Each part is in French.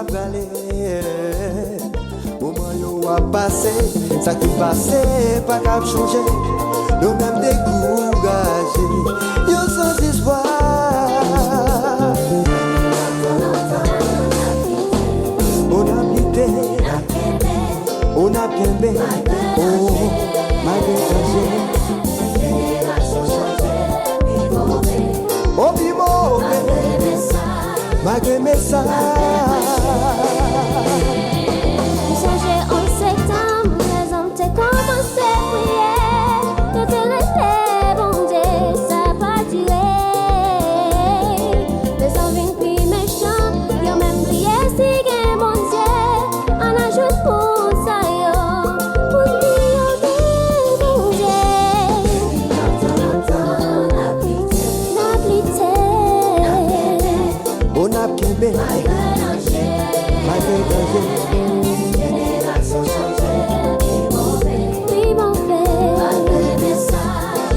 bralé. Moment yo a passé, ça qui passé, pas qu'à changer. Nous même découragés, yo sans espoir. On a quitté, on a bien bé, oh, malgré changé. Oh, bi mauvais, malgré mes ça. Changer en septembre, les hommes t'es commencé à prier. Te resté, bon Dieu, ça pas duré. Les hommes viennent plus méchants, ils même prié si gain bon Dieu. On ajoute pour ça, yo, pour dire bon Dieu. On a quitté, malgré danger.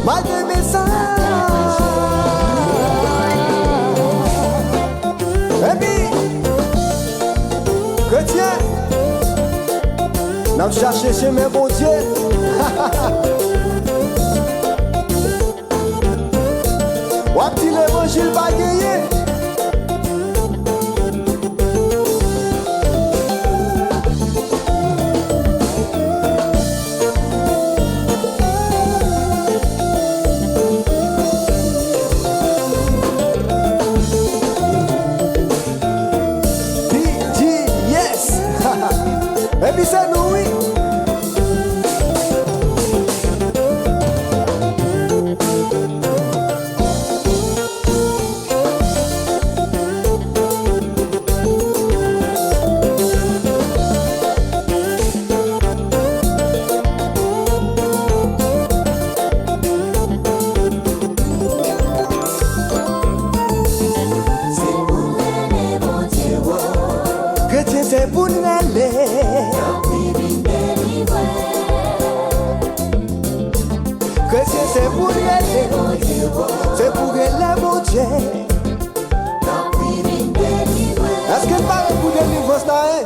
Malgré mes messages. Et puis, chrétien, n'a cherché chez mes bons dieux. Ou a petit l'évangile pas gagné. Et puis c'est nous, oui. Chrétien, c'est pour nous aller. Chrétien, c'est pour y aller, c'est pour aller, mon Dieu. Est-ce qu'il parle pour délivrance là, hein?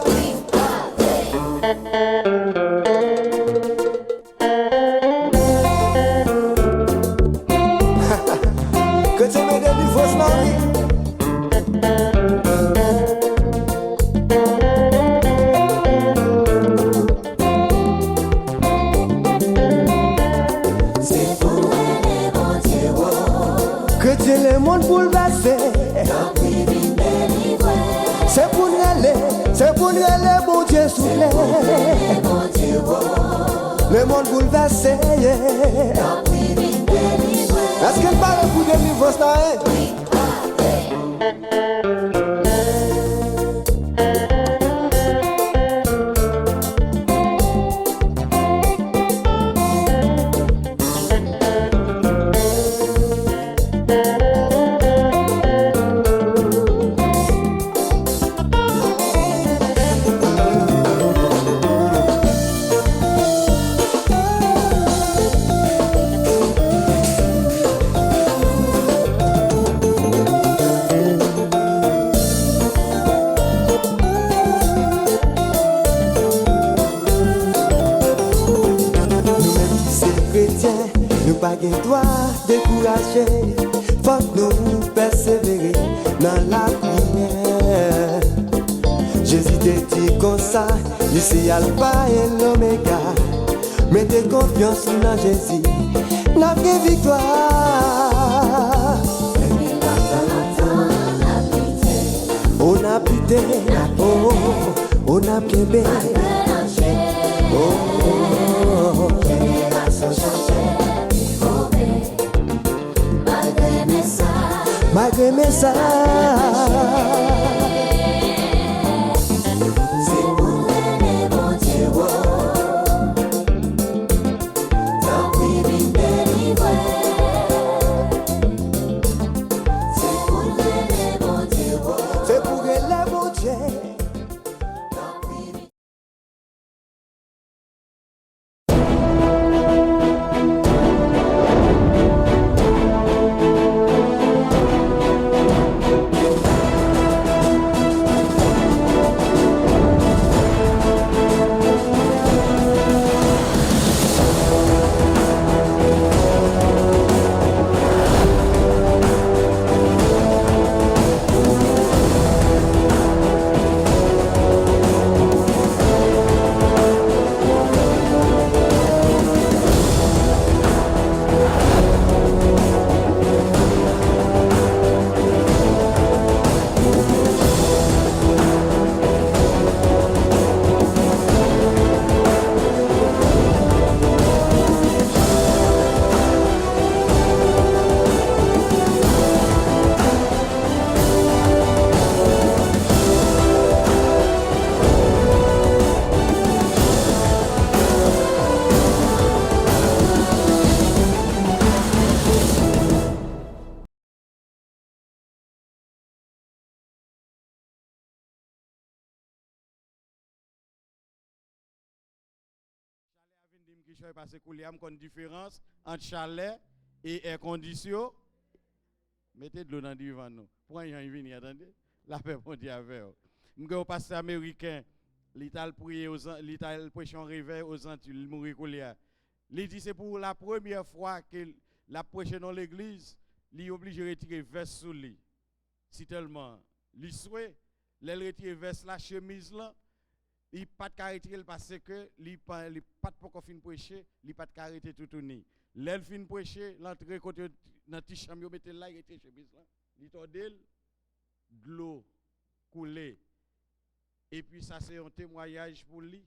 Chrétien, mais délivrance là, oui. Chrétien, le monde bouleversé. C'est pour nous aller, bon Dieu soufflé. Le monde bouleversé. Est-ce qu'elle parle pour délivrance là, hein? Nous pas de droit décourager, faut que nous persévérer dans la prière. Jésus te dit comme ça, ici Alpha et l'Oméga. Mettez confiance dans Jésus, la vraie victoire. On a pité, oh, on a bien oh. Malgré mes messages. C'est pour les bons Dieu. Tant pis, bien délivré. C'est pour les bons Dieu. C'est pour les bons Dieu. qui choisit passer couliam une différence entre chalet et air condition. Mettez de l'eau dans le vent nous. Pour rien venir attendez. La paix bon Dieu avec vous. M'go pasteur américain, l'ital prier aux l'ital prêcher un réveil aux Antilles, il mourir coulia. Il dit c'est pour la première fois que la prêcher dans l'église, il est obligé de retirer veste sous lui. Si tellement il souhait, il retire veste la chemise là. Il pas de caractère parce que il pas pour fin prêcher, il pas de caractère tout tourner. L'elle fin prêcher, l'entrée côté dans petit chambre mettait là et chemise là. Il tordel de l'eau couler. Et puis ça c'est un témoignage pour lui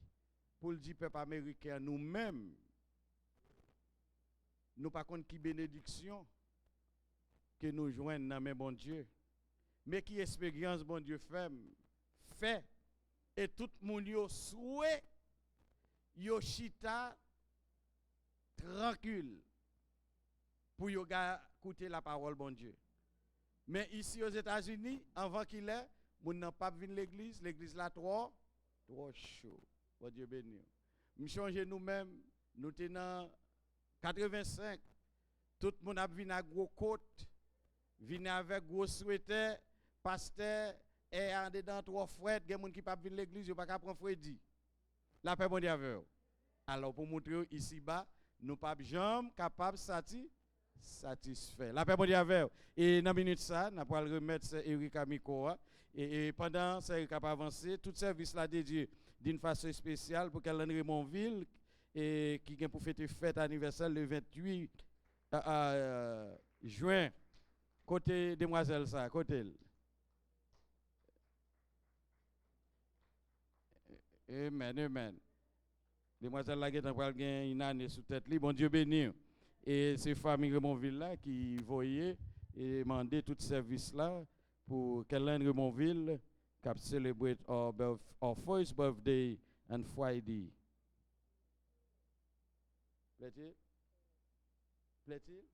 dire peuple américain nous-mêmes nous pas contre qui bénédiction que nous joignent dans mes bon Dieu. Mais qui expérience bon Dieu fait et tout le monde yo souhait yo chita tranquille pour yo écouter la parole bon Dieu. Mais ici aux États-Unis, avant qu'il ait, moun n'a pas venir l'église là trop chaud. Bon Dieu béni. Nous changer nous-mêmes, nous tenons 85, tout le monde a venu à gros côte, venu avec gros sweater, pasteur et en dedans trois frères, il y a des gens qui ne peuvent pas venir l'église, ils ne peuvent pas prendre Freddy. La paix bon Dieu avec eux. Alors pour montrer ici bas, nous ne sommes jamais capables de satisfaire. La paix bon Dieu avec eux. Et dans une minute ça, nous allons remettre Erika Mikoa. Et pendant ça, Erika va avancer, tout service là dédié d'une façon spéciale pour qu'elle Raymondville et qui vient pour fêter fête anniversaire le 28 juin. Côté demoiselle ça, côté. Amen, amen. Demoiselle la guette va gagner une année sous tête li, bon Dieu béni. Et c'est famille Raymondville là qui voyait et demander tout service là pour qu'elle Raymondville qui célèbre our first birthday on Friday. Plaît-il? Plaît-il?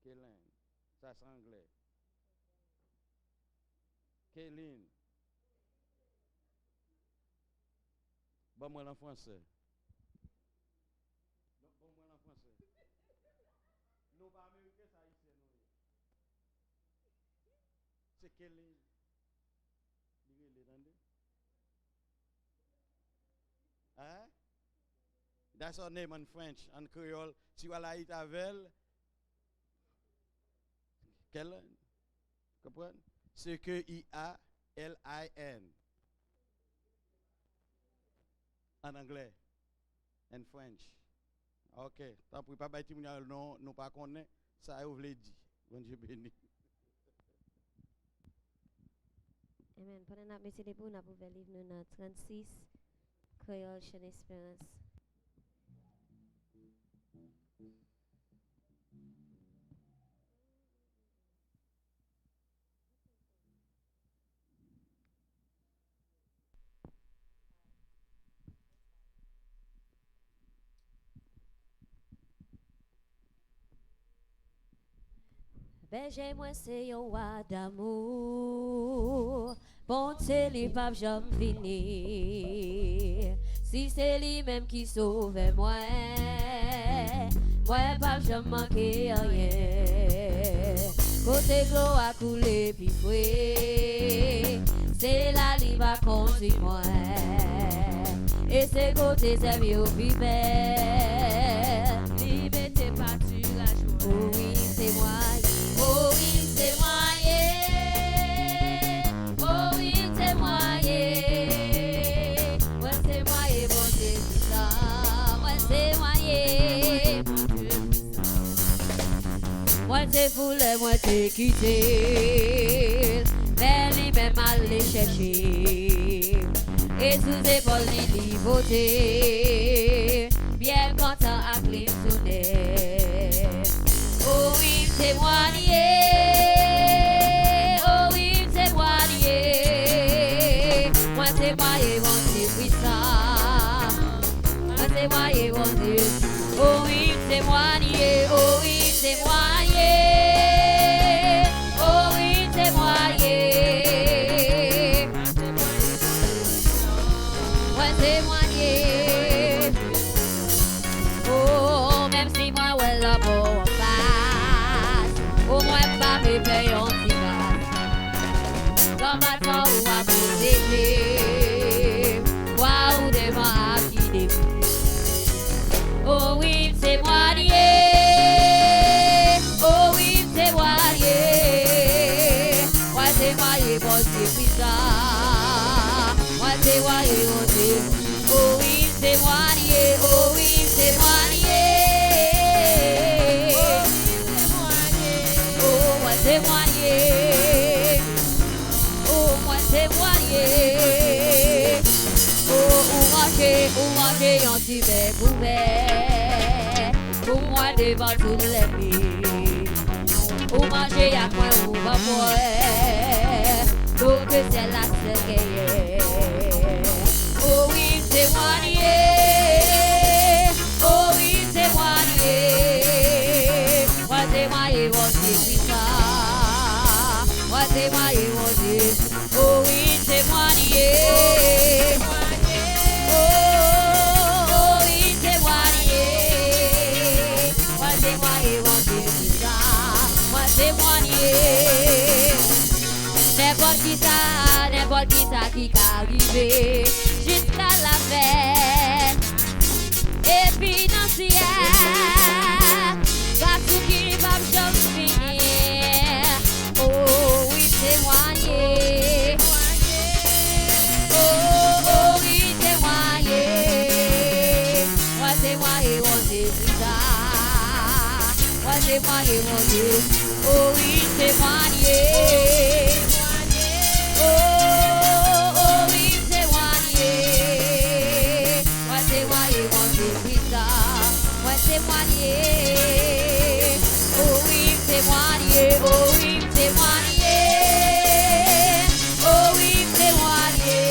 Kélin, ça c'est anglais. Kélin. Bon, moi en français. Bon, moi en français. Nous pas américains, ça ici. C'est Kélin. Vous l'entendez? Hein? That's her name in French, en créole. Si vous allez à Itavel, Kélin. Comprenez? C'est que I-A-L-I-N. En anglais, en French. Ok, tant pis, pas bâti non, nous pas connaît, ça vous l'a dit. Bon Dieu béni. Amen. Pendant que nous sommes nous pouvons lire nous dans 36, Créole Chaîne Espérance. Berger moi c'est yon roi d'amour, bonté li pape j'aime fini. Si c'est lui même qui sauve moi, moi pape j'aime manquer rien. Côté glo a coulé puis foué, c'est la li va conduire moi. Et c'est côté sérieux puis belle, liberté pâturage. Oh oui c'est moi. Oh oui, c'est moi, yeah. Oh oui, c'est moi, yeah. Ouais, c'est moi, yeah, bon Dieu, c'est ça. Ouais, c'est moi, yeah. Moi, c'est fou, moi, c'est quitté. Mais lui, même aller chercher. Et sous épaule, il voté. Bien content, à clim sous nez. Oh oui, c'est moi lié. Oh oui, c'est moi lié. Moi c'est moi et mon Dieu puissant. Moi c'est moi et mon Dieu. Oh oui, c'est moi lié. Oh oui, c'est moi lié. Oh oui, c'est moi lié. Moi c'est moi lié. Combattant ou à protéger, waouh devant à qui défie. Oh oui, c'est moi lié. Oh oui, c'est moi lié. Moi c'est moi et bon c'est ça. Moi c'est moi et bon c'est. Oh oui, c'est moi lié. Oh oui, c'est moi lié. Oh moi c'est moi lié. Oh moi c'est moi lié. Oh ou manger en super couvert. Pour moi devant toutes les filles. Ou manger à quoi ou va boire. Pour que c'est la seule qui est. Oh oui, c'est moi lié. Oh oui, c'est moi lié. Moi c'est moi et moi c'est ça. Moi c'est moi et moi c'est. Oh oui, c'est moi lié. Oh oui, c'est moi lié. Moi c'est moi et moi c'est ça. Moi c'est moi lié. N'importe qui ça qui arrivé jusqu'à la fête et financière. Car tout qui va me finir. Oh oui, c'est moi lié. Oh oui, c'est moi lié. Moi c'est moi et mon Dieu, c'est ça. Moi c'est moi et mon Dieu. Oh oui, c'est moi lié. Oh oui, c'est moi lié. Moi c'est moi et mon Dieu, c'est ça. Moi c'est moi lié. Oh oui, c'est moi lié. Oh oui, c'est moi lié. Oh oui, c'est moi lié.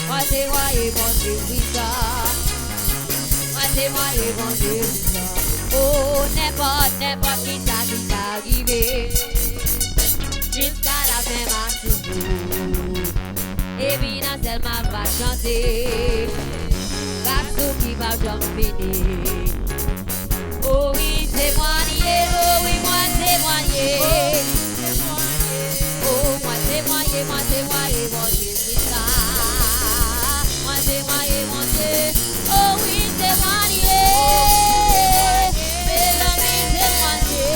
Moi c'est moi et mon Dieu, c'est ça. Moi c'est moi et mon Dieu, c'est ça. Oh, n'importe qui ça qui arrivé jusqu'à la fin ma toujours. Et puis dans celle ma va chanter. Car tout qui va jamais finir. Oh oui, c'est moi lié. Oh oui, moi c'est moi lié. Oh moi c'est moi lié, moi c'est moi lié, mon Dieu c'est ça. Moi c'est moi lié, mon Dieu. Oh oui, c'est moi lié. Mais l'ami c'est moi lié.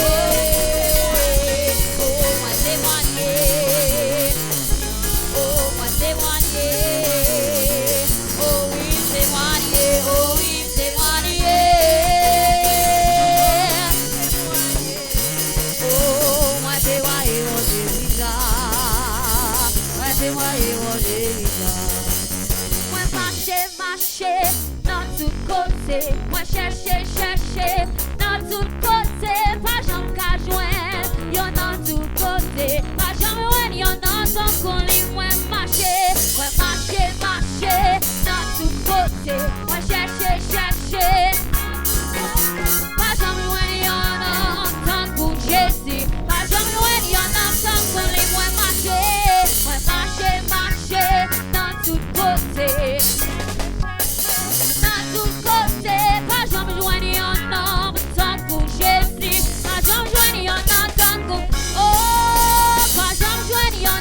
Oh moi c'est moi lié. Oh moi c'est moi lié. Oh oui c'est moi lié. Oh oui c'est moi lié. Oh moi c'est moi et mon Dieu c'est ça. Moi c'est moi et mon Dieu c'est ça. Moi marcher dans tout côté. Moi chercher dans tout côté. Pas jamais qu'à joindre. Y'en dans tout côté. Pas jamais joindre. Y'en dans son colis. Moi marcher dans tout côté. Moi chercher. Pas jamais joindre. Y'en dans son coup Jésus. Pas jamais joindre. Y'en dans son colis. Moi marcher dans tout côté. Dans tout côté, pas jamais joindre en homme, tant pour Jésus. Pas jamais joindre en tant que oh, pas jamais joindre en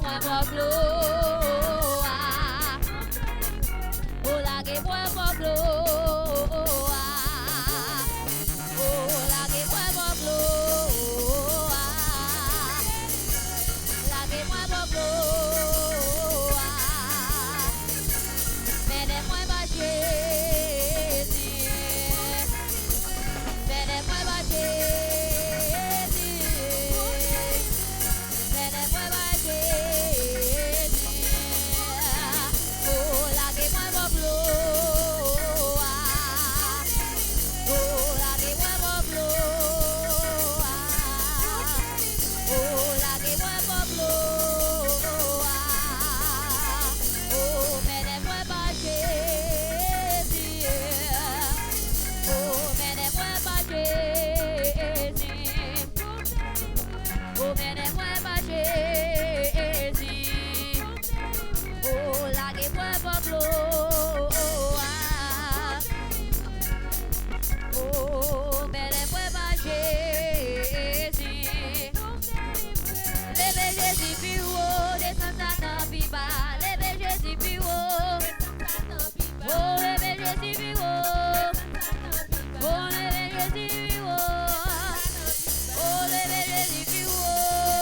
moi pour gloire. Oh, lâchez-moi pour gloire. Oh, lâchez-moi pour gloire. Lâchez-moi pour gloire. Menez-moi ma Jésus. Menez-moi ma Jésus. Menez-moi ma Jésus. Oh, lâchez-moi mon gloire. Oh, lâchez-moi mon gloire. Oh, lâchez-moi mon gloire. Oh, menez-moi ma Jésus. Oh, menez-moi ma Jésus. Oh, menez-moi ma Jésus. Oh, lâchez-moi mon gloire. Oh, menez-moi ma Jésus. Levez Jésus plus haut, descend Satan plus bas. Levez Jésus plus haut. Oh, levez Jésus plus haut. Oh, levez Jésus plus haut. Oh, levez Jésus plus haut.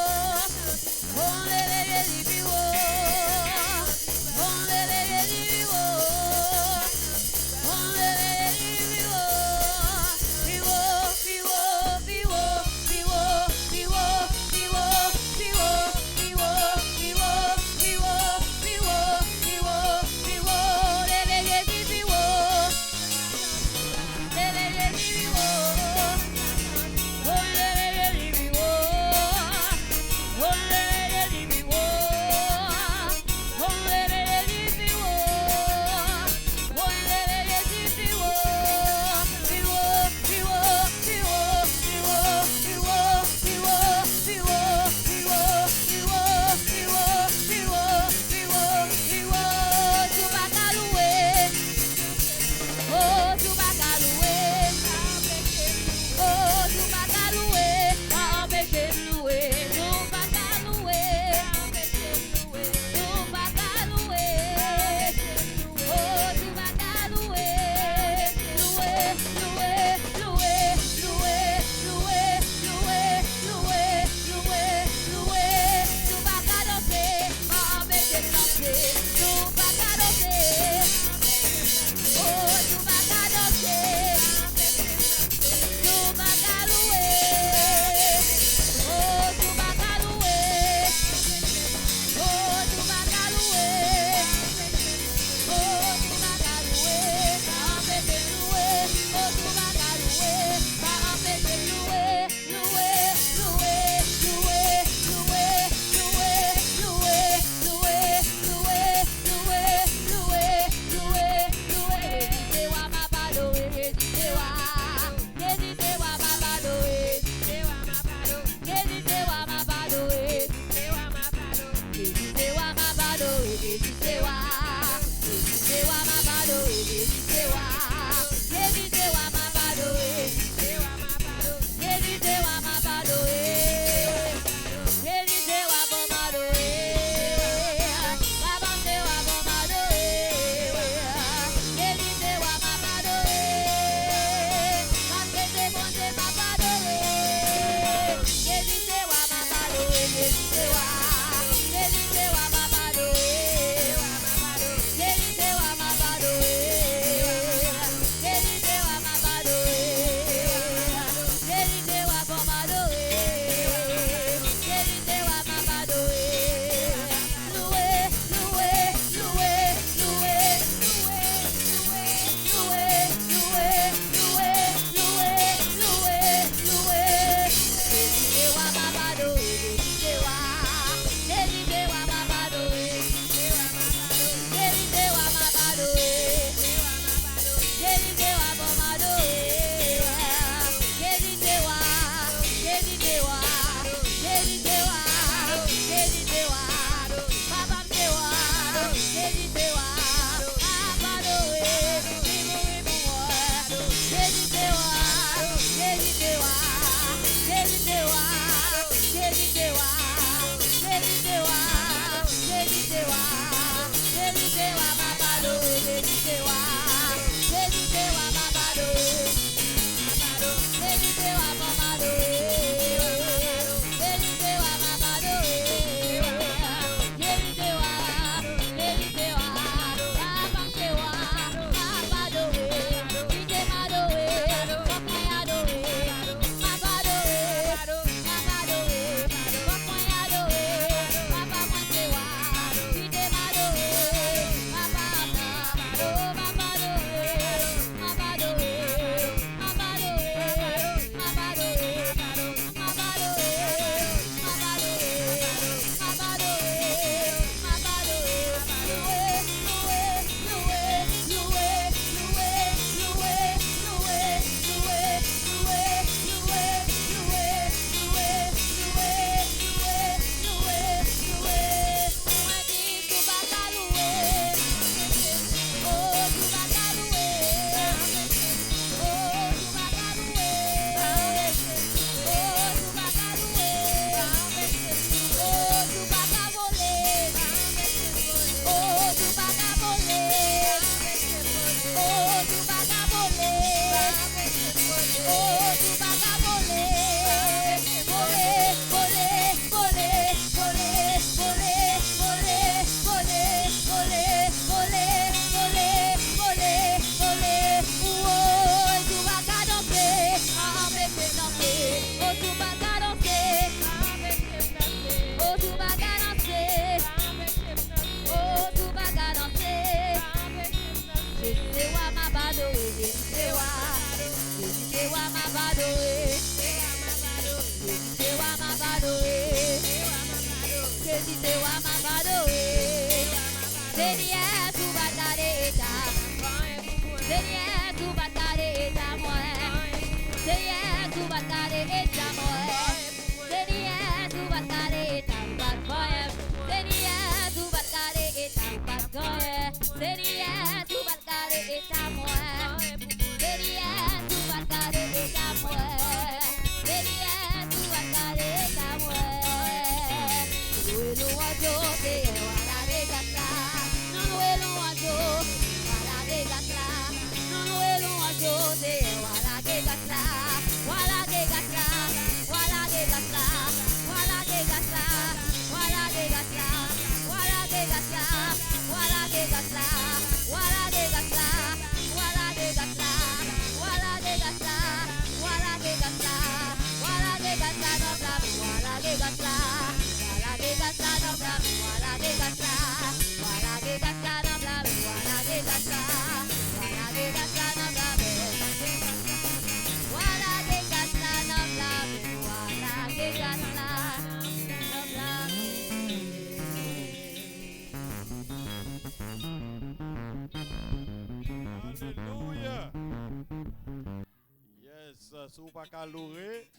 si vous pas qu'à louer,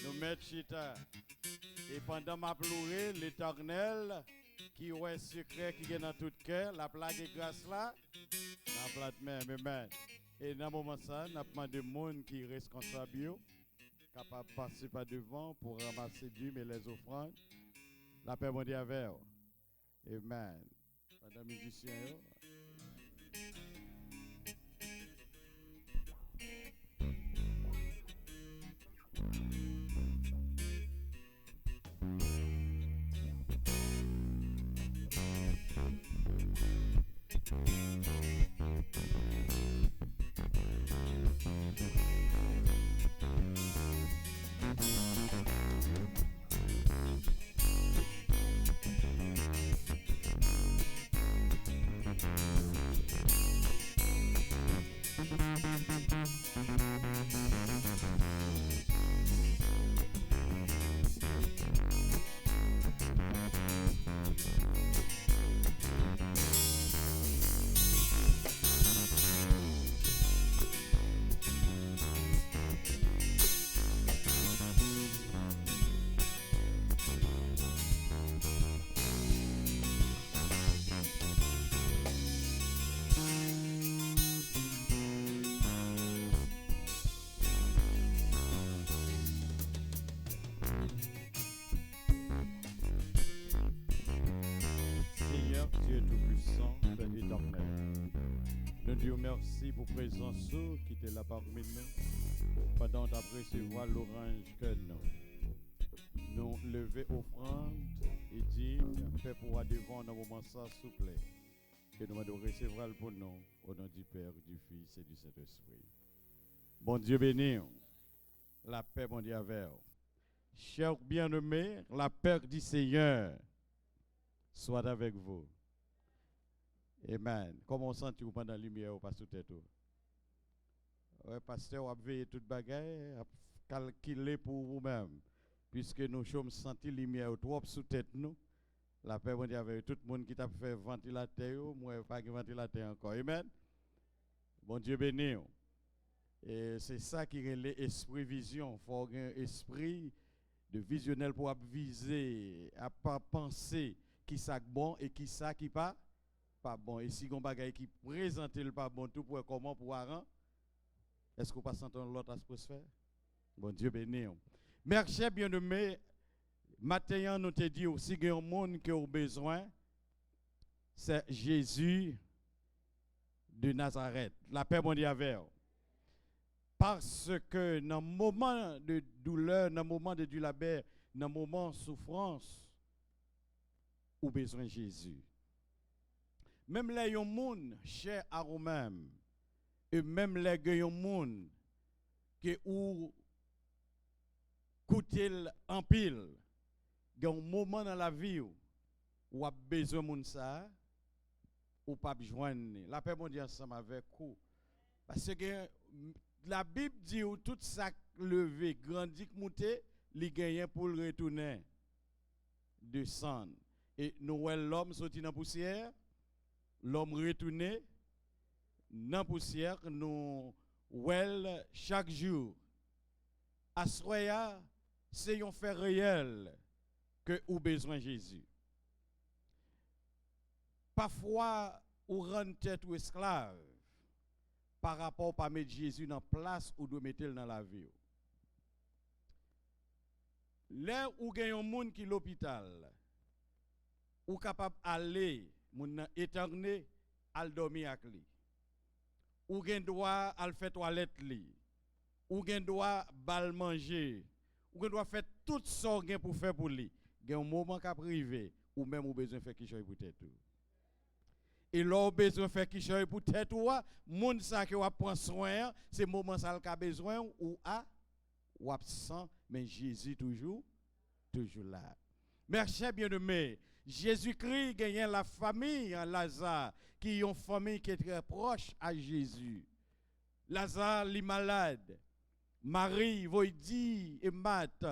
nous mettons chita. Et pendant ma plourée, l'Éternel, qui est secret, qui est dans tout cœur, la plague et grâce là, la plate même, amen. Et dans ce moment ça, nous avons demandé des gens qui sont responsables, capables de passer par devant pour ramasser Dieu et les offrandes. La paix mondiale avec vous. Amen. Pendant les musiciens, Seigneur Dieu Tout-Puissant, Père éternel, nous disons merci pour la présence qui était là parmi nous, pendant d'apprécier l'orange que nous lever offrande et dire, Père pour devant dans le moment ça, s'il vous plaît, que nous devons recevoir pour nous, au nom du Père, du Fils et du Saint-Esprit. Bon Dieu béni, la paix, bon Dieu avec vous. Chers bien-aimés, la paix du Seigneur soit avec vous. Amen. Comment sentez-vous pendant la lumière ou pas sous tête? Ouais, pasteur, on va veiller toute bagaille, calculer pour vous-même. Puisque nous sommes senti lumière trop sous tête nous. La paix, bon Dieu, avec tout le monde qui t'a fait ventilateur, moi, pas de ventilateur encore. Amen. Bon Dieu béni. Et c'est ça qui est l'esprit vision. Il faut un esprit de visionnel pour viser, à pas penser qui ça bon et qui ça qui pas bon. Et si on bagaille qui présente le pas bon tout pour comment pour rendre, est-ce qu'on passe entendre l'autre atmosphère? Bon Dieu béni. Merci bien-aimé. Matin nous te dit aussi qu'il y a un monde qui a besoin, c'est Jésus de Nazareth. La paix bon Dieu avec vous. Parce que dans le moment de douleur, dans le moment de labeur, dans le moment de souffrance, ou besoin de Jésus. Même les gens cher à eux-mêmes, et même les gens qui ont coûté en pile, il y a un moment dans la vie où a besoin de ça, ou pas joindre. La paix mondiale ensemble avec vous. Parce que la Bible dit où tout ça levé, grandi, monté, il gagne pour le retourner, descendre. Et nous voyons l'homme sorti dans la poussière, l'homme retourné dans la poussière, nous voyons chaque jour. À soya, c'est un fait réel que nous avons besoin de Jésus. Parfois, on rend tête ou esclave par rapport à mettre Jésus dans la place où nous mettre dans la vie. Là où il y a un monde qui est l'hôpital, ou capable d'aller, moun éterné, al dormir avec lui. Ou gen droit al faire toilette li. Ou gen droit bal manger. Ou gen droit faire tout ça gen pour faire pour lui. Gen un moment qu'a privé ou même ou besoin faire quelque chose pour tête. Et là besoin faire quelque chose pour tête ou moun sa que wa prend soin, c'est moment ça qu'a besoin ou absent mais Jésus toujours là. Merci bien-aimé. Jésus-Christ gagne la famille en Lazare, qui est une famille qui est très proche à Jésus. Lazare est malade. Marie, voyez et Marthe,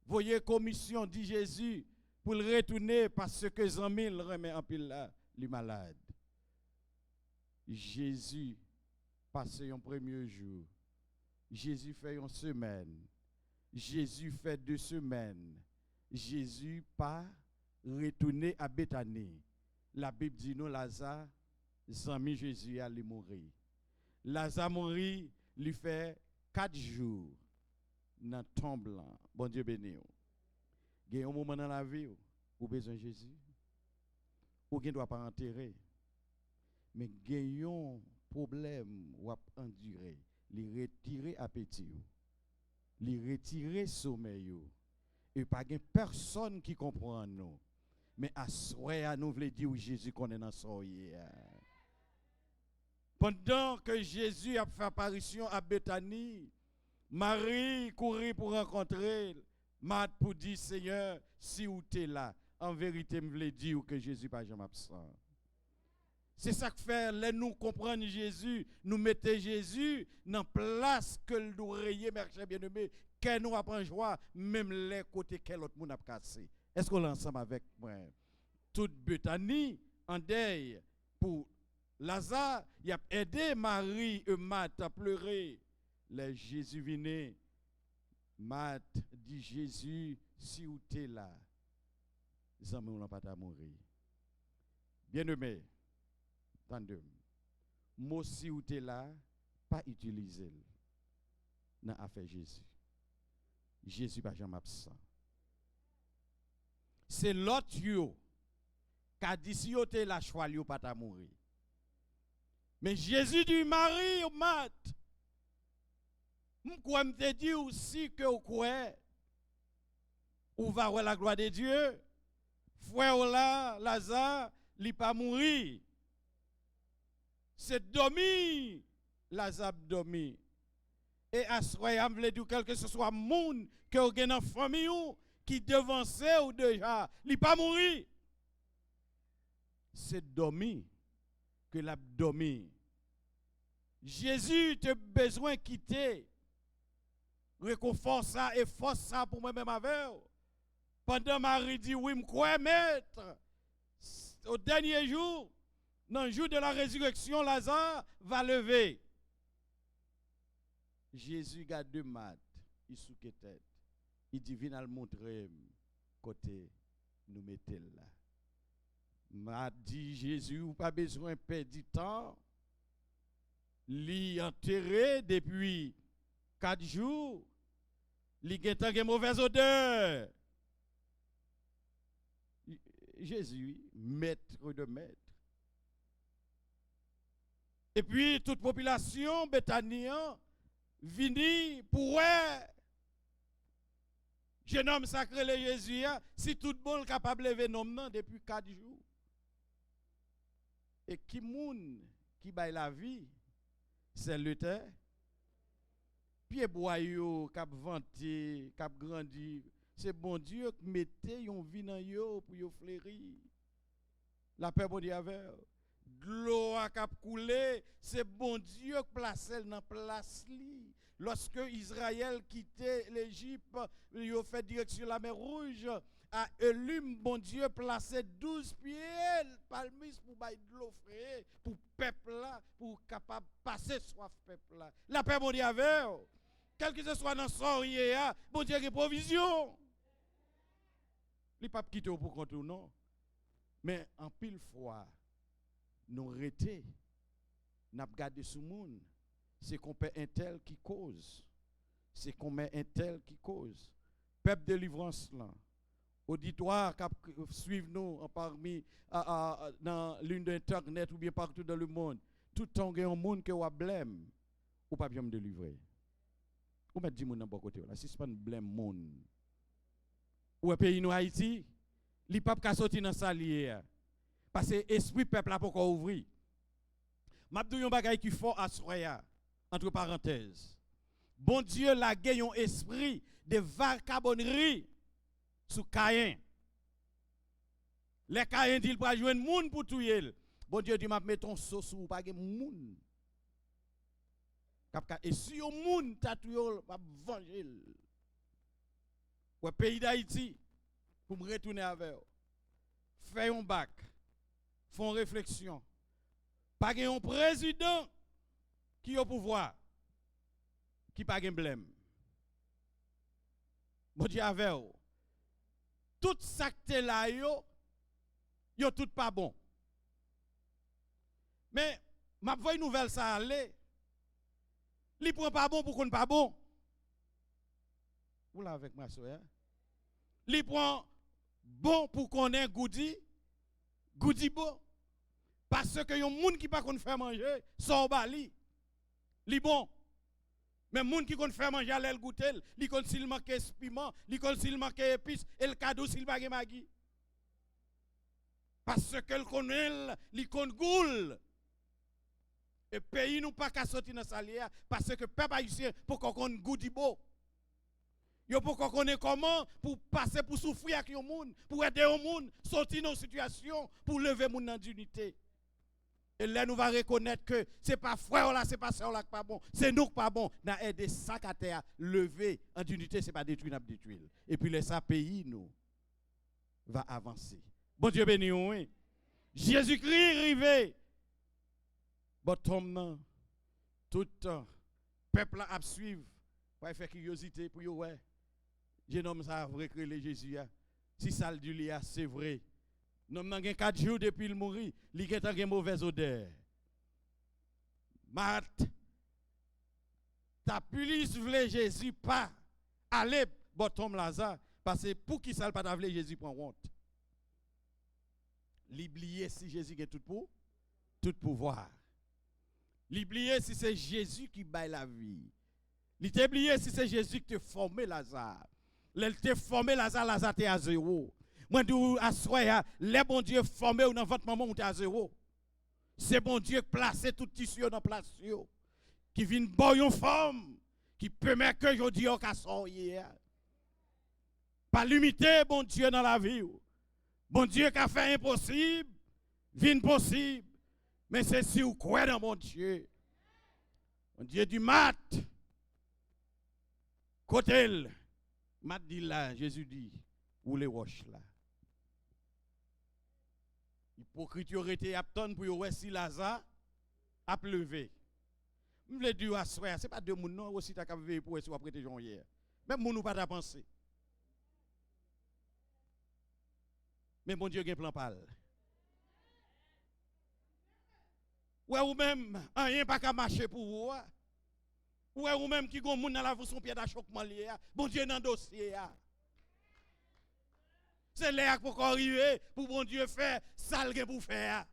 voyez commission dit Jésus pour le retourner parce que Zami le remet en pile là, les malade. Jésus passe un premier jour, Jésus fait une semaine. Jésus fait 2 semaines. Jésus pas retourné à Béthanie. La Bible dit nous, Lazare, zami Jésus allait mourir. Lazare mourit, lui fait 4 jours dans tombe blanc. Bon Dieu béni. Il y a un moment dans la vie où besoin de Jésus. Ou ne doit pas enterrer. Mais il y a un problème ou endurer, les retirer appétit, les retirer sommeil. Et pas de personne qui comprend nous. Mais à soi, nous voulons dire Jésus qu'on est dans son hier. Pendant que Jésus a fait apparition à Béthanie, Marie courit pour rencontrer Marthe pour dire Seigneur, si ou t'es là, en vérité, me voulais dire que Jésus pas jamais absent. C'est ça que fait, là nous comprenons Jésus, nous mettons Jésus dans place que l'oreiller, mes chers bien-aimés, que nous apprenons joie, même les côtés que l'autre monde a cassé. Est-ce qu'on est ensemble avec moi? Toute Béthanie en deuil pour Lazare, il a aidé Marie et Marthe à pleurer. Le Jésus venait, Marthe dit Jésus, si ou t'es là, les amis n'ont pas à mourir. Bien-aimé, attendez, mot si ou t'es là, pas utiliser dans l'affaire Jésus. Jésus pas jamais absent. C'est l'autre yo qui a dit si yo t'es là, choix yo pas à mourir. Mais Jésus dit Marie ou Marthe, m'kwa m'te dit aussi que ou quoi ou va voir la gloire de Dieu. Frère là, Lazare, il pas mourir. C'est dormi, Lazare dormi. Et à ce moment, je veux dire quel que ce soit le monde que vous avez dans la famille qui devance ou déjà, il pas mourir. C'est dormi que l'a dormi. Jésus a besoin de quitter. Réconfort ça et force ça pour moi-même avec. Pendant Marie dit oui, me crois maître. Au dernier jour, dans le jour de la résurrection, Lazare va lever. Jésus garde 2 maths, il souque tête. Il dit viens le montrer côté nous mettez là. M'a dit Jésus, ou pas besoin de perdre du temps. Li enterré depuis 4 jours. Li gen une mauvaise odeur. Jésus, maître de maître. Et puis toute population béthanienne vini pour jeune homme sacré le Jésus, si tout le monde capable de lever nom depuis 4 jours. Et qui moun qui baille la vie, c'est le terre. Pied boyau, cap vanté, cap grandi, c'est bon Dieu qui mette yon vie dans yo pour yo fleurir. La paix bon Dieu avec. De l'eau a cap couler, c'est bon Dieu qui place dans place li. Lorsque Israël quittait l'Égypte, il a fait direction la mer Rouge, a Elim, bon Dieu, placé 12 pieds palmis pour bailler de l'eau frais, pour peuple là, pour capable passer soif peuple là. La paix, bon Dieu, avec. Quel que ce soit dans son rien, bon Dieu, il y a provision. Il ne pas quitter pour compte ou non. Mais en pile fois, nous arrêtons, nous regardons sous le monde. C'est qu'on paie un tel qui cause. C'est qu'on met un tel qui cause. Peuple de délivrance là. Auditoire qui suivent nous parmi dans l'une d'internet ou bien partout dans le monde. Tout le temps il y a un monde qui a blême ou pas bien me délivrer. Ou mettre du monde dans bon côté là, si c'est pas un blême monde. Ou un pays nous Haïti, li pas ka sorti dans salière. Parce que esprit peuple a pas encore ouvri. M'abdou yon bagay qui fort à soya. Entre parenthèses, bon Dieu l'a gagné un esprit de vagabonderie sous Caïn. Les Caïn dit pas jouer monde pour tuer. Bon Dieu dit m'a mettre ton sauce ou pas gen monde. Et si yon monde t'a tué, m'a venger. Ou pays d'Haïti pour me retourner avec. Fais un bac. Font réflexion. Pas gen un président qui a au pouvoir. qui pas de blême. Bon Dieu avec vous. Tout ça que là, yo tout pas bon. Mais, ma voix nouvelle ça aller. Li prend pas bon pour qu'on pas bon. Vous là avec ma soeur. Li prend bon pour qu'on ait goudi bon. Parce que yon moun qui pas qu'on faire manger, son bali. Li bon. Mais moun qui qu'on faire manger l'aile goûter, li kon s'il manque piment, li kon s'il manque épices et le cadeau s'il pas maggi. Parce que le connaît, li kon goul. Et pays nous pas qu'à sortir dans salière parce que peuple haïtien pour qu'on goudi beau. Yo pour qu'on connaît comment pour passer pour souffrir avec yon moun, pour aider yon moun, sortir dans situation pour lever moun dans d'unité. Et là nous va reconnaître que c'est pas frère là, c'est pas sœur là qui pas bon, c'est nous qui pas bon. N'a aider sac à terre lever en d'unité, c'est pas détruire n'a détruire. Et puis laisser pays nous va avancer. Bon Dieu béni oui. Jésus-Christ arrivé. Bottom tout peuple a suivre pour faire curiosité pour yo ouais. Jeune homme ça vrai que le Jésus si ça le dit c'est vrai. Nous avons 4 jours depuis le mourir, il a une mauvaise odeur. Marthe, ta police voulait Jésus pas aller bottom Lazare parce que pour qui ça pas voulait Jésus prend honte. L'oublier si Jésus a tout pouvoir. L'oublier si c'est Jésus qui baille la vie. L'oublier si c'est Jésus qui te formé Lazare. L'elle te formé Lazare, Lazare t'es à zéro. Moi d'où à soya, les bon Dieu formé ou dans votre maman ou t'es à zéro. C'est bon Dieu placé tout tissu dans place qui vient boire une forme qui permet que je dis au casson hier. Pas limiter bon Dieu dans la vie. Bon Dieu qui a fait impossible, vient possible. Mais c'est si vous croyez dans mon Dieu. Mon Dieu du mat. Côté, mat dit là, Jésus dit, ou les roches là. Hypocrite aurait été apton pour voir si Lazare a pleuvé. Je veux dire à soi, c'est pas deux moun non aussi ta veiller pour essayer prêter Jean hier. Même moun ou pas ta penser. Mais mon Dieu a un plan pâle. Ouais ou même rien pas qu'à marcher pour vous. Ouais ou même qui gon moun dans la vous son pied d'achoppement lié. Bon Dieu dans dossier. C'est l'air pour arriver pour bon Dieu faire ça le pour faire.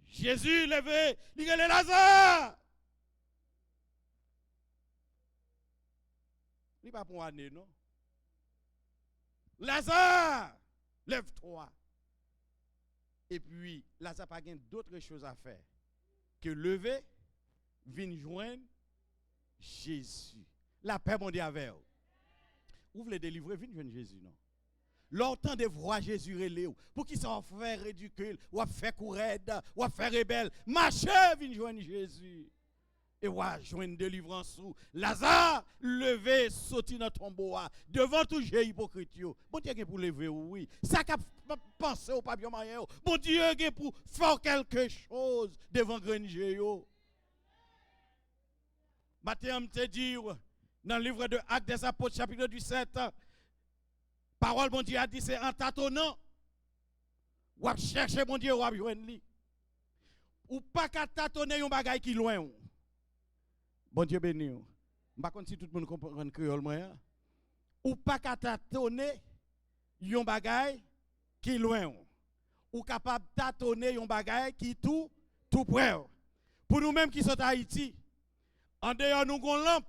Jésus levé, il dit Lazare. Il pas pour année non. Lazare, lève-toi. Et puis Lazare pas d'autres choses à faire que lever, venir joindre Jésus. La paix mon Dieu avec vous. Vous voulez délivrer, venez joindre Jésus non. Longtemps de voir Jésus relé pour qu'il s'en fait ridicule, ou faire courir, ou faire rebelle. Marchez, venez joindre Jésus. Et ouais, joindre délivrance sous. Lazare, levé, sauter dans ton bois. Devant tout j'ai hypocrite. Bon Dieu pour lever, oui. Ça qu'a pensé au papillon marié. Bon Dieu pour faire quelque chose devant Granger. Matin, je te dis, dans le livre de Actes des Apôtres, chapitre 17, parole, bon Dieu a dit, c'est en tâtonnant. Ou à chercher, bon Dieu, ou à joindre. Ou pas qu'à tâtonner un bagage qui loin. Bon Dieu béni. Je ne sais pas si tout le monde comprend le créole. Ou pas qu'à tâtonner un bagage qui loin. Ou capable de tâtonner un bagage qui tout près. Pour nous-mêmes qui sommes à Haïti, en dehors, nous avons une lampe.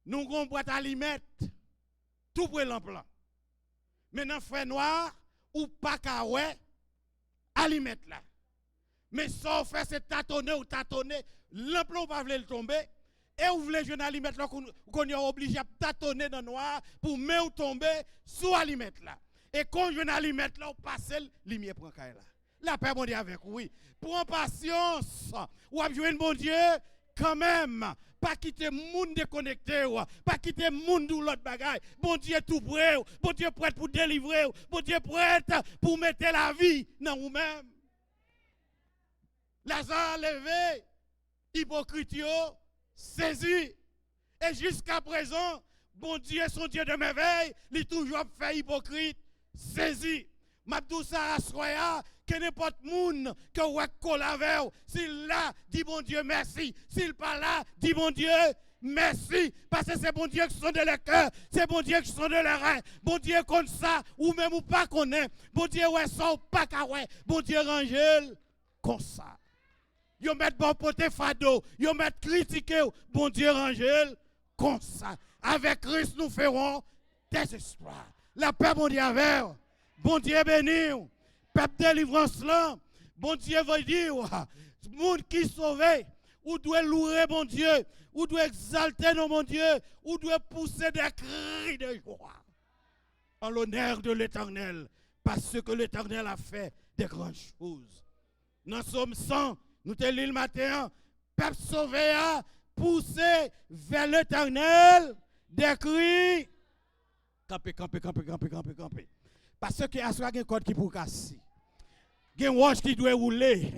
Nous avons une boîte à aliments. Tout près de lampe là. Maintenant, frère noir, ou pas qu'à ouais, aliments là. Mais ça fait c'est tâtonner ou tâtonner, l'emploi pas veut le tomber et vous voulez jeune aliment là qu'on est obligé à tâtonner dans noir pour me tomber sous aliment là. Et quand jeune aliment là passe lumière prend caille là. La paix bon Dieu avec oui. Prends patience. Ou a jouer bon Dieu quand même. Pas quitter monde déconnecté ou pas quitter monde ou l'autre bagaille. Bon Dieu tout prêt. Bon Dieu prêt pour délivrer. Bon Dieu prêt pour mettre la vie dans vous-même. Lazare levé, hypocrite saisi. Et jusqu'à présent, bon Dieu, son Dieu de merveille, il toujours fait hypocrite saisi. Mabdou ça à soya, que n'importe monde que vous collaborez, s'il là, dit bon Dieu merci. S'il pas là, dit bon Dieu merci. Parce que c'est bon Dieu qui sont de leur cœur, c'est bon Dieu qui sont de leur rein. Bon Dieu comme ça, ou même ou pas connaît. Bon Dieu ouais ça ou pas qu'à ouais. Bon Dieu rangel comme ça. Yo met bon poté fado, yo met critiquer, bon Dieu rangel comme ça. Avec Christ nous ferons des espoirs. La paix bon Dieu avec. Bon Dieu béni, peuple délivrance là, bon Dieu veut dire, monde qui sauvé, ou doit louer bon Dieu, ou doit exalter non mon Dieu, ou doit pousser des cris de joie en l'honneur de l'Éternel, parce que l'Éternel a fait des grandes choses. Dans Somme 100, nous te lisons le matin, peuple sauvé a poussé vers l'Éternel des cris. Campé. Parce que y a un code qui pour casser. Il y a un roche qui doit rouler.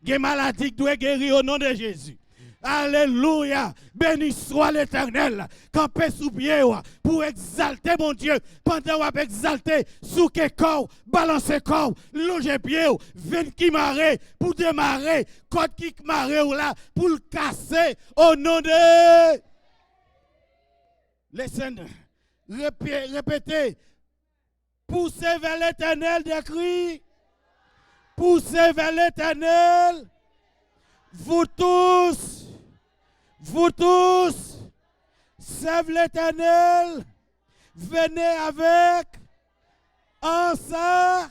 Il y a une maladie qui doit guérir au nom de Jésus. Alléluia. Béni soit l'Éternel. Campez sous pied pour exalter mon Dieu. Pendant qu'on va exalter sous quel corps, balancer corps, loger pied, venir qui marrer pour démarrer. Code qui marrer ou là pour le casser au nom de. Laissez-nous répéter. Poussez vers l'Éternel des cris. Poussez vers l'Éternel. Vous tous, servez l'Éternel. Venez avec. En ça.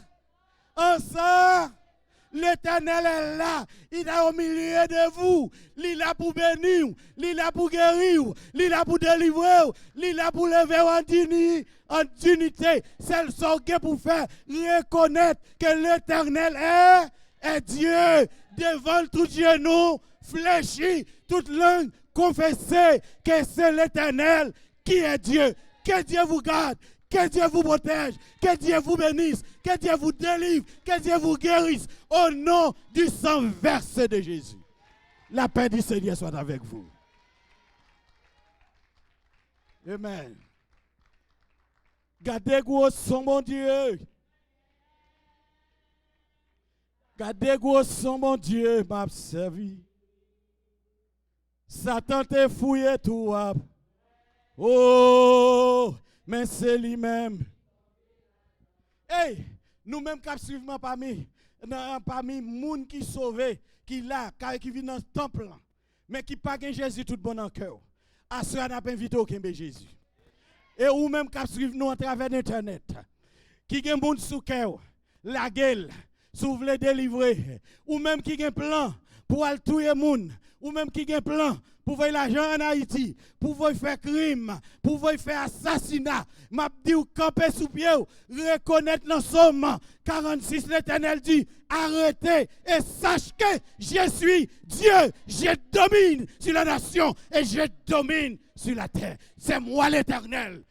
L'Éternel est là. Il est au milieu de vous. Il est là pour bénir. Il est là pour guérir. Il est là pour délivrer. Il est là pour lever en dignité. C'est le sorgue pour faire reconnaître que l'Éternel est Dieu. Devant tout Dieu nous fléchit, toute langue confesser que c'est l'Éternel qui est Dieu. Que Dieu vous garde. Que Dieu vous protège, que Dieu vous bénisse, que Dieu vous délivre, que Dieu vous guérisse. Au nom du sang versé de Jésus. La paix du Seigneur soit avec vous. Amen. Gardez gros son mon Dieu. Gardez gros son mon Dieu m'a servi. Satan te fouillé tout. Oh! Mais c'est lui-même. Hey, nous-mêmes qui suivons parmi les gens qui sont sauvés, qui là, qui vivent dans le temple, mais qui pas Jésus tout bon en cœur. À ceux qui n'ont invité aucun Jésus. Et ou même qui suivent nous à travers Internet, qui ont bon sous cœur, la gueule, si vous voulez délivrer, ou même qui ont un plan pour aller tuer les gens, ou même qui ont un plan pour voir l'argent en Haïti, pour voir faire crime, pour voir faire assassinat, m'a dit camper sous pied, reconnaître dans Somme 46, l'Éternel dit, arrêtez et sache que je suis Dieu, je domine sur la nation et je domine sur la terre. C'est moi l'Éternel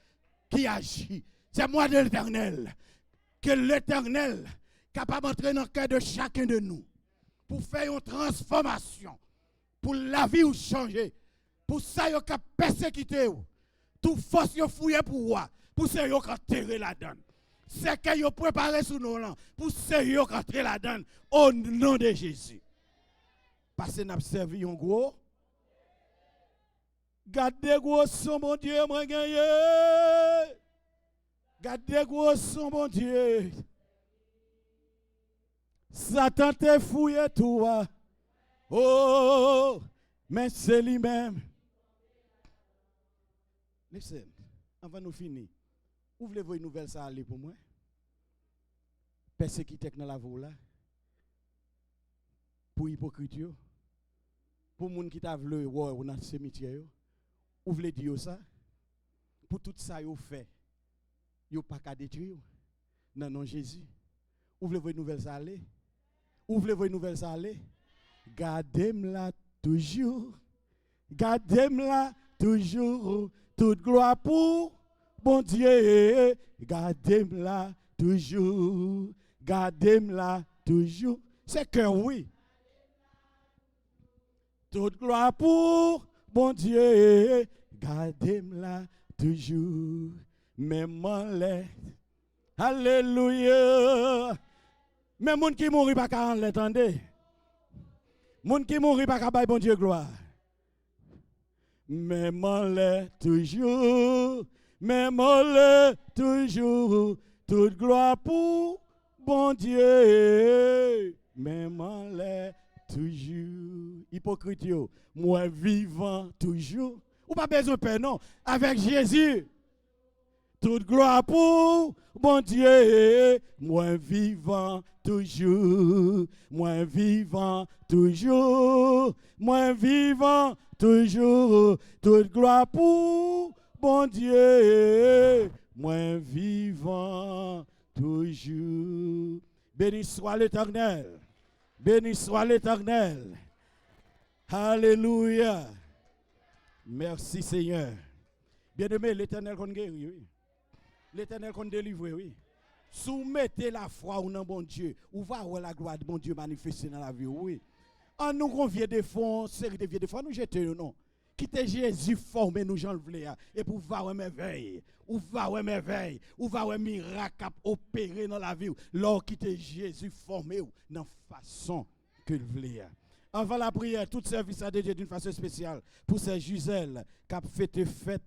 qui agit, c'est moi l'Éternel, que l'Éternel capable d'entrer dans le cœur de chacun de nous pour faire une transformation. Pour la vie ou changer, pour ça yo ka persécuter ou, tout force yo fouiller pour moi, pour ça yo ka terrer la donne. C'est que yo préparé sous nos langues, pour ça yo ka terrer la donne au nom de Jésus. Parce que n'a servi un gros. Gardez gros son mon Dieu moi gagné. Gardez gros son mon Dieu. Satan te fouillé toi. Oh, mais c'est lui-même. Listen, avant nous finir, où voulez-vous une nouvelle ça aller pour moi? Persécuter dans la voie là. Pour hypocrite, pour les gens qui t'a voulu voir dans le cimetière, où voulez dire ça? Pour tout ça, vous fait, vous pas qu'à détruire. Non, non, Jésus. Où voulez-vous une nouvelle ça aller? Où voulez-vous une nouvelle ça aller? Gardez-moi toujours, gardez-moi toujours, toute gloire pour bon Dieu. Gardez-moi toujours, gardez-moi toujours. C'est que oui. Toute gloire pour bon Dieu, gardez-moi toujours, même en l'air. Alléluia. Mais moun qui mourit pas qu'à l'entendez. Moun qui mourit pas qu'à bailler bon Dieu gloire. Même en l'air toujours, même en l'air toujours, toute gloire pour bon Dieu, même en l'air toujours. Hypocrite yo, moi vivant toujours. Ou pas besoin de peur non, avec Jésus. Toute gloire pour bon Dieu, moi vivant toujours, moi vivant toujours, moi vivant toujours. Toute gloire pour bon Dieu, moi vivant toujours. Béni soit l'Éternel, béni soit l'Éternel. Alléluia. Merci Seigneur. Bien-aimé, l'Éternel qu'on guérit, oui. L'Éternel qu'on délivre, oui. Soumettez la foi au nom de bon Dieu. Ou va voir la gloire de bon Dieu manifester dans la vie, oui. En nous convient des fonds, série de vieux des fonds, nous jetons, non. Quittez Jésus formé, nous j'en voulons. Et pour voir merveille, ou voir merveille, ou voir miracle opérer dans la vie. Lors quittez Jésus formé, dans la façon que vous voulez. Avant la prière, tout service à Dieu d'une façon spéciale pour ces Gisèle qui a fait fête.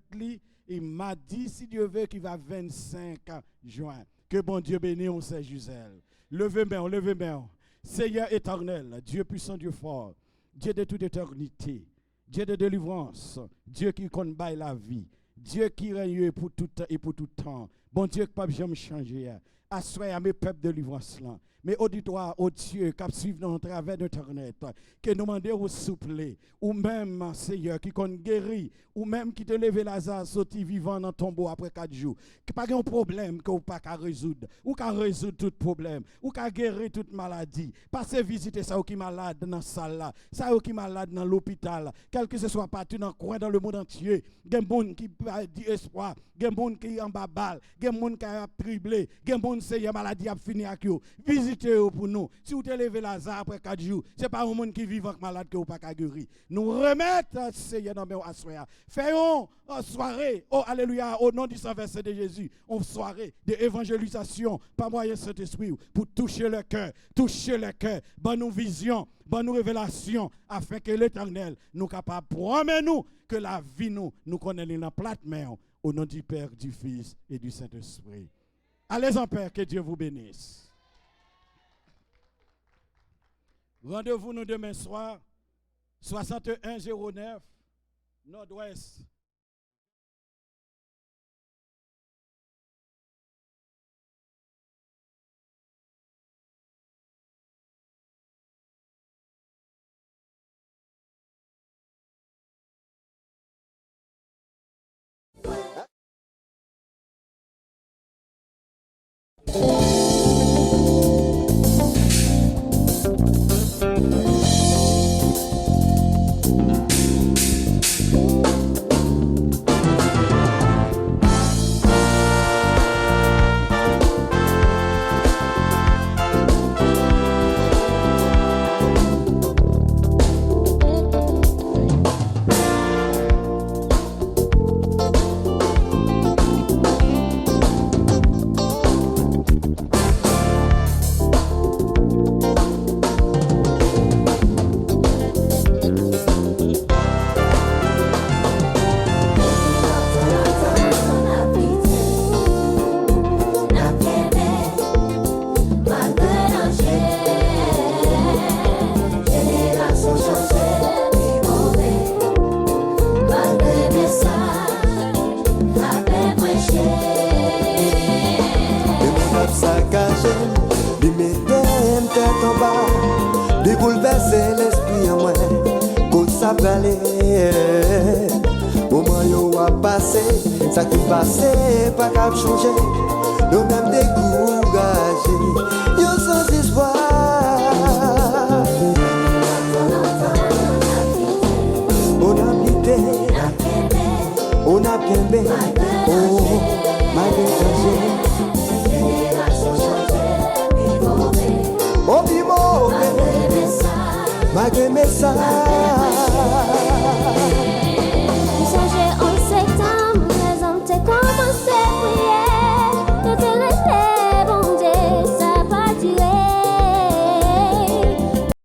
Il m'a dit, si Dieu veut, qu'il va 25 juin. Que bon Dieu bénisse ces Gisèle. Levez main. Seigneur éternel, Dieu puissant, Dieu fort, Dieu de toute éternité, Dieu de délivrance, Dieu qui combat la vie, Dieu qui règne pour tout temps et pour tout temps. Bon Dieu qui ne peut jamais changer. Assoyez à mes peuples de délivrance là. Mais auditoire, au Dieu, qui suivent dans travers d'Internet, qui nous demande au souple, ou même, Seigneur, qui compte guéri, ou même qui te lève Lazare, sorti vivant dans ton tombeau après 4 jours, qui n'a pas de problème que vous pas qu'à résoudre, ou qu'à résoudre tout problème, ou qu'à guérir toute maladie. Passez visiter ça qui est malade dans la salle là, ça qui est malade dans l'hôpital, quel que ce soit partout dans le coin, dans le monde entier. Il y a des gens qui dit espoir, il y a des gens qui sont en babal, il y a des gens qui sont triplés, il y a des gens qui ont maladie à finir avec eux. Visitez pour nous. Si vous te levez Lazare après 4 jours, ce n'est pas un monde qui vit avec malade que vous pas qu'à guérir. Nous remettons Seigneur dans nos assoirs. Faisons une soirée, oh alléluia, au nom du Saint-Verset de Jésus, une soirée d'évangélisation par moyen de Saint-Esprit pour toucher le cœur, bonne nous vision, bonne nous révélation, afin que l'Éternel nous capable promettre nous que la vie nous connaît dans plate main, au nom du Père, du Fils et du Saint-Esprit. Allez en Père, que Dieu vous bénisse. Rendez-vous nous demain soir, 6109, Nord-Ouest. Bouleverser l'esprit en moi, côte ça aller. Moment yo a passé, ça qui passé, pas qu'à changer. Nous même découragés, yo sans espoir. On a quitté, on a bien bé, oh, malgré danger. Oh, malgré mes messages,